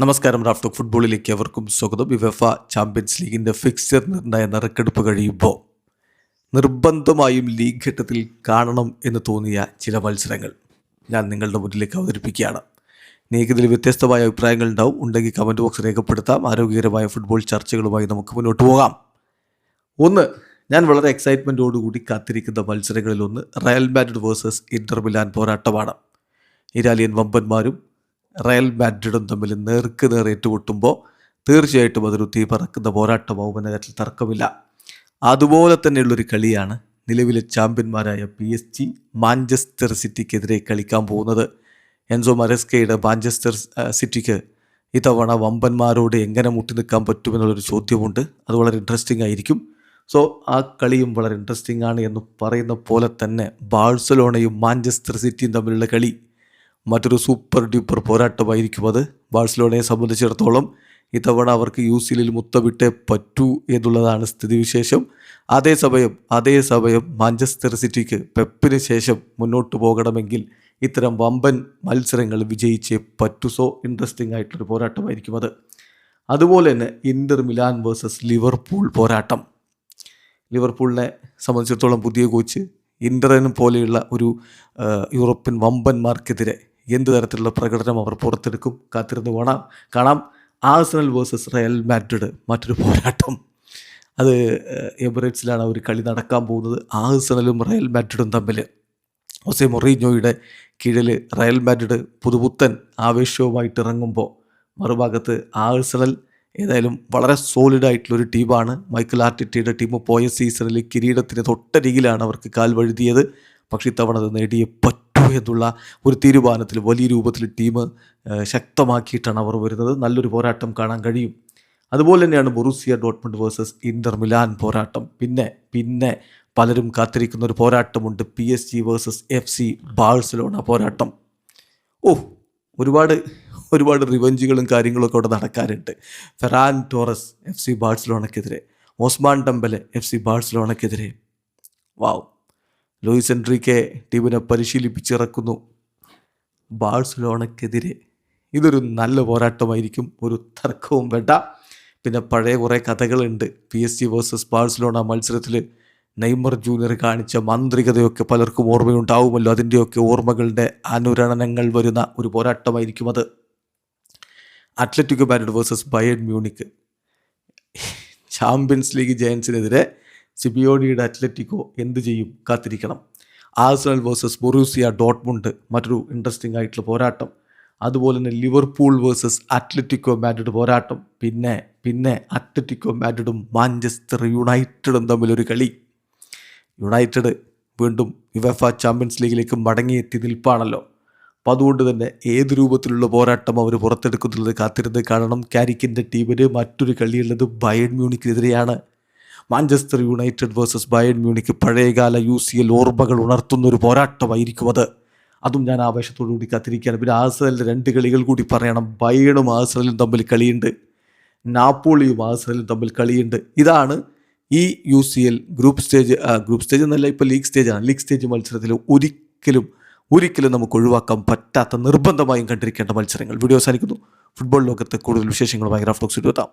നമസ്കാരം. Raf talk ഫുട്ബോളിലേക്ക് അവർക്കും സ്വാഗതം. യുവേഫ ചാമ്പ്യൻസ് ലീഗിൻ്റെ ഫിക്സ്ചർ നിർണയ നറുക്കെടുപ്പ് കഴിയുമ്പോൾ നിർബന്ധമായും ലീഗ് ഘട്ടത്തിൽ കാണണം എന്ന് തോന്നിയ ചില മത്സരങ്ങൾ ഞാൻ നിങ്ങളുടെ മുന്നിലേക്ക് അവതരിപ്പിക്കുകയാണ്. ഇതിൽ വ്യത്യസ്തമായ അഭിപ്രായങ്ങൾ ഉണ്ടെങ്കിൽ കമൻറ്റ് ബോക്സ് രേഖപ്പെടുത്താം. ആരോഗ്യകരമായ ഫുട്ബോൾ ചർച്ചകളുമായി നമുക്ക് മുന്നോട്ട് പോകാം. ഒന്ന്, ഞാൻ വളരെ എക്സൈറ്റ്മെൻറ്റോടുകൂടി കാത്തിരിക്കുന്ന മത്സരങ്ങളിലൊന്ന് Real Madrid versus Inter Milan പോരാട്ടമാണ്. ഇറ്റാലിയൻ വമ്പന്മാരും റയൽ മാഡ്രിഡും തമ്മിൽ നേർക്ക് നേർ ഏറ്റുമുട്ടുമ്പോൾ തീർച്ചയായിട്ടും അതൊരു തീ പറക്കുന്ന പോരാട്ടമാവും എന്ന കാര്യത്തിൽ തർക്കമില്ല. അതുപോലെ തന്നെയുള്ളൊരു കളിയാണ് നിലവിലെ ചാമ്പ്യന്മാരായ PSG മാഞ്ചസ്റ്റർ സിറ്റിക്കെതിരെ കളിക്കാൻ പോകുന്നത്. എൻസോ മരസ്കയുടെ മാഞ്ചസ്റ്റർ സിറ്റിക്ക് ഇത്തവണ വമ്പന്മാരോട് എങ്ങനെ മുട്ടി നിൽക്കാൻ പറ്റുമെന്നുള്ളൊരു ചോദ്യമുണ്ട്. അത് വളരെ ഇൻട്രസ്റ്റിംഗ് ആയിരിക്കും. സോ ആ കളിയും വളരെ ഇൻട്രസ്റ്റിംഗ് ആണ് എന്ന് പറയുന്ന പോലെ തന്നെ ബാഴ്സലോണയും മാഞ്ചസ്റ്റർ സിറ്റിയും തമ്മിലുള്ള കളി മറ്റൊരു സൂപ്പർ ഡ്യൂപ്പർ പോരാട്ടമായിരിക്കും. അത് ബാഴ്സലോണയെ സംബന്ധിച്ചിടത്തോളം ഇത്തവണ അവർക്ക് UCL മുത്തമിട്ടേ പറ്റൂ എന്നുള്ളതാണ് സ്ഥിതിവിശേഷം. അതേസമയം മാഞ്ചസ്റ്റർ സിറ്റിക്ക് പെപ്പിന് ശേഷം മുന്നോട്ട് പോകണമെങ്കിൽ ഇത്തരം വമ്പൻ മത്സരങ്ങൾ വിജയിച്ചേ പറ്റൂ. സോ ഇൻട്രസ്റ്റിംഗ് ആയിട്ടുള്ളൊരു പോരാട്ടമായിരിക്കും അത്. അതുപോലെ തന്നെ ഇന്റർ മിലാൻ വേഴ്സസ് ലിവർപൂൾ പോരാട്ടം. ലിവർപൂളിനെ സംബന്ധിച്ചിടത്തോളം പുതിയ കോച്ച് ഇന്ററിനും പോലെയുള്ള ഒരു യൂറോപ്യൻ വമ്പന്മാർക്കെതിരെ എന്ത് തരത്തിലുള്ള പ്രകടനം അവർ പുറത്തെടുക്കും, കാത്തിരുന്ന് കാണാം. ആഴ്സണൽ വേഴ്സസ് റയൽ മാഡ്രിഡ് മറ്റൊരു പോരാട്ടം. അത് എമിറേറ്റ്സിലാണ് ഒരു കളി നടക്കാൻ പോകുന്നത്. ആഴ്സണലും റയൽ മാഡ്രിഡും തമ്മിൽ ഹോസെ മൊറീഞ്ഞോയുടെ കീഴിൽ റയൽ മാഡ്രിഡ് പുതുപുത്തൻ ആവേശവുമായിട്ട് ഇറങ്ങുമ്പോൾ മറുഭാഗത്ത് ആഴ്സണൽ ഏതായാലും വളരെ സോളിഡായിട്ടുള്ളൊരു ടീമാണ്. മൈക്കൽ ആർട്ടിറ്റയുടെ ടീം പോയ സീസണിൽ കിരീടത്തിന് തൊട്ടരികിലാണ് അവർക്ക് കാൽ വഴുതിയത്. പക്ഷേ ഇത്തവണ അത് നേടിയേ പറ്റൂ എന്നുള്ള ഒരു തീരുമാനത്തിൽ വലിയ രൂപത്തിൽ ടീം ശക്തമാക്കിയിട്ടാണ് അവർ വരുന്നത്. നല്ലൊരു പോരാട്ടം കാണാൻ കഴിയും. അതുപോലെ തന്നെയാണ് Borussia Dortmund versus Inter Milan പോരാട്ടം. പിന്നെ പലരും കാത്തിരിക്കുന്ന ഒരു പോരാട്ടമുണ്ട്, PSG വേഴ്സസ് FC ബാഴ്സലോണ പോരാട്ടം. ഒരുപാട് റിവഞ്ചുകളും കാര്യങ്ങളൊക്കെ അവിടെ നടക്കാറുണ്ട്. ഫെറാൻ ടോറസ് FC ബാഴ്സലോണയ്ക്കെതിരെ, ഓസ്മാൻ ഡംബലെ FC ബാഴ്സലോണയ്ക്കെതിരെ. വാവ്, ലൂയിസ് എൻട്രിക്കെ ടീമിനെ പരിശീലിപ്പിച്ചിറക്കുന്നു ബാഴ്സലോണയ്ക്കെതിരെ. ഇതൊരു നല്ല പോരാട്ടമായിരിക്കും, ഒരു തർക്കവും വേണ്ട. പിന്നെ പഴയ കുറേ കഥകളുണ്ട്. PSG വേഴ്സസ് ബാഴ്സലോണ മത്സരത്തിൽ നെയ്മർ ജൂനിയർ കാണിച്ച മാന്ത്രികതയൊക്കെ പലർക്കും ഓർമ്മയുണ്ടാവുമല്ലോ. അതിൻ്റെയൊക്കെ ഓർമ്മകളുടെ അനുരണനങ്ങൾ വരുന്ന ഒരു പോരാട്ടമായിരിക്കും അത്. Atletico Madrid versus Bayern Munich. Champions League ജയൻസിനെതിരെ സിബിയോണിയുടെ അത്ലറ്റിക്കോ എന്ത് ചെയ്യും, കാത്തിരിക്കണം. ആഴ്സണൽ വേഴ്സസ് ബൊറൂസിയ ഡോർട്ട്മുണ്ട് മറ്റൊരു ഇൻട്രസ്റ്റിംഗ് ആയിട്ടുള്ള പോരാട്ടം. അതുപോലെ തന്നെ ലിവർപൂൾ വേഴ്സസ് അത്ലറ്റിക്കോ മാഡ്രിഡ് പോരാട്ടം. പിന്നെ അത്ലറ്റിക്കോ മാഡ്രിഡും മാഞ്ചസ്റ്റർ യുണൈറ്റഡും തമ്മിലൊരു കളി. യുണൈറ്റഡ് വീണ്ടും യുവേഫ ചാമ്പ്യൻസ് ലീഗിലേക്ക് മടങ്ങിയെത്തി നിൽപ്പാണല്ലോ. അപ്പോൾ അതുകൊണ്ട് തന്നെ ഏത് രൂപത്തിലുള്ള പോരാട്ടം അവർ പുറത്തെടുക്കുന്നുള്ളത് കാത്തിരുന്ന് കാണണം. കാരിക്കിൻ്റെ ടീമിന് മറ്റൊരു കളിയുള്ളത് ബയേൺ മ്യൂണിക്കെതിരെയാണ്. Manchester United versus Bayern Munich പഴയകാല UCL ഓർമ്മകൾ ഉണർത്തുന്നൊരു പോരാട്ടമായിരിക്കും അത്. അതും ഞാൻ ആവേശത്തോടു കൂടി കാത്തിരിക്കുകയാണ്. പിന്നെ ആഴ്സണലിൻ്റെ 2 കളികൾ കൂടി പറയണം. ബയേണും ആഴ്സണലും തമ്മിൽ കളിയുണ്ട്, നാപ്പോളിയും ആഴ്സണലും തമ്മിൽ കളിയുണ്ട്. ഇതാണ് ഈ UCL ഗ്രൂപ്പ് സ്റ്റേജ് എന്നല്ല, ഇപ്പോൾ ലീഗ് സ്റ്റേജാണ്. ലീഗ് സ്റ്റേജ് മത്സരത്തിൽ ഒരിക്കലും നമുക്ക് ഒഴിവാക്കാൻ പറ്റാത്ത, നിർബന്ധമായും കണ്ടിരിക്കേണ്ട മത്സരങ്ങൾ. വീഡിയോ അവസാനിക്കുന്നു. ഫുട്ബോൾ ലോകത്തെ കൂടുതൽ വിശേഷങ്ങളുമായി റാഫ് ടോക്സ് എത്താം.